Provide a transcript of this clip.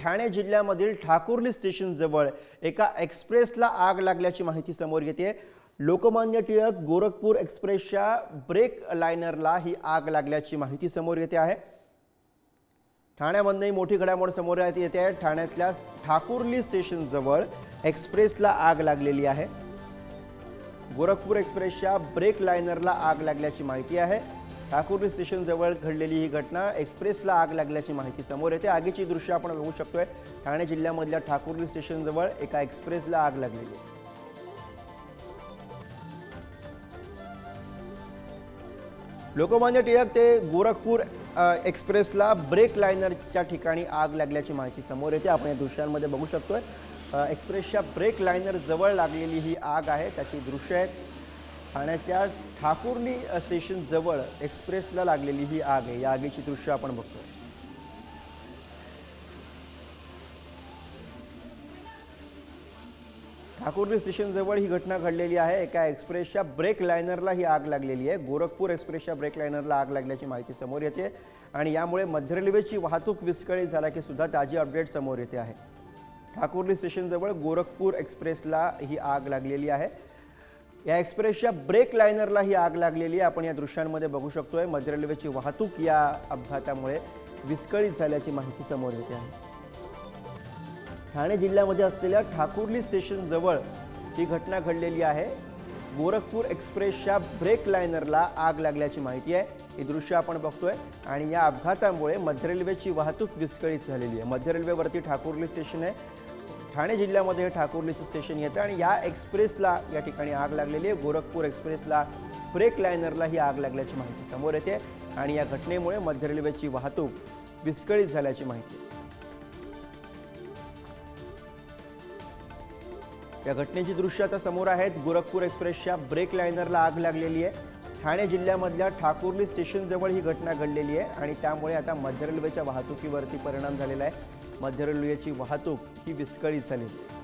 ठाणे जिल्ह्यामधील ठाकुर्ली स्टेशन जवळ एका एक्सप्रेसला आग लागल्याची माहिती समोर येते। लोकमान्य टिळक गोरखपूर एक्सप्रेसच्या ब्रेक लाइनरला ही आग लागल्याची माहिती समोर येते आहे। ठाण्यामधून मोठी घडामोड समोर येते आहे। ठाण्यातल्या ठाकुर्ली स्टेशन जवळ एक्सप्रेसला आग लागलेली आहे। गोरखपूर एक्सप्रेसच्या ब्रेक लाइनरला आग लागल्याची माहिती आहे। ठाकुर्ली स्टेशन जवळ घडलेली ही घटना एक्सप्रेसला आग लागल्याची माहिती समोर येते। आगीची दृश्य आपण बघू शकतोय। ठाणे जिल्ह्यामधल्या ठाकुर्ली स्टेशन जवळ एका एक्सप्रेसला आग लागलेली आहे। लोकमान्य टिळक ते गोरखपूर एक्सप्रेसला ब्रेक लाइनरच्या ठिकाणी आग लागल्याची माहिती समोर येते। आपण या दृश्यांमध्ये बघू शकतोय एक्सप्रेसच्या ब्रेक लाइनर जवळ लागलेली ही आग आहे, त्याची दृश्य आहेत। ठाण्याच्या ठाकुर्ली स्टेशन जवळ एक्सप्रेसला लागलेली ही आग आहे। या आगीची दृश्य आपण बघतोय। ठाकुर्ली स्टेशन जवळ ही घटना घडलेली आहे। एका एक्सप्रेसच्या ब्रेक लाइनरला ही आग लागलेली आहे। गोरखपूर एक्सप्रेसच्या ब्रेक लाइनरला आग लागल्याची माहिती समोर येते आणि यामुळे मध्य रेल्वेची वाहतूक विस्कळीत झाल्याची सुद्धा ताजी अपडेट समोर येते आहे। ठाकुर्ली स्टेशन जवळ गोरखपूर एक्सप्रेसला ही आग लागलेली आहे। या एक्सप्रेसच्या ब्रेक लाइनरला ही आग लागलेली आहे। आपण या दृश्यांमध्ये बघू शकतोय मध्य रेल्वेची वाहतूक या अपघातामुळे विस्कळीत झाल्याची माहिती समोर येते आहे। ठाणे जिल्ह्यामध्ये असलेल्या ठाकुर्ली स्टेशन जवळ ही घटना घडलेली आहे। गोरखपूर एक्सप्रेसच्या ब्रेक लाइनरला आग लागल्याची माहिती आहे। ही दृश्य आपण बघतोय आणि या अपघातामुळे मध्य रेल्वेची वाहतूक विस्कळीत झालेली आहे। मध्य रेल्वेवरती ठाकुर्ली स्टेशन आहे। ठाणे जिल्ह्यामध्ये ठाकुर्लीचं स्टेशन येतं आणि या एक्सप्रेसला या ठिकाणी आग लागलेली आहे। गोरखपूर एक्सप्रेसला ब्रेक लाइनरला ही आग लागल्याची माहिती समोर येते आणि या घटनेमुळे मध्य रेल्वेची वाहतूक विस्कळीत झाल्याची माहिती आहे। या घटनेची दृश्य आता समोर आहेत। गोरखपूर एक्सप्रेसच्या ब्रेक लाइनरला आग लागलेली आहे। ठाणे जिल्ह्यामधल्या ठाकुर्ली स्टेशन जवळ ही घटना घडलेली आहे आणि त्यामुळे आता मध्य रेल्वेच्या वाहतुकीवरती परिणाम झालेला आहे। मध्य रेल्वेची वाहतूक ही विस्कळीत झालेली आहे।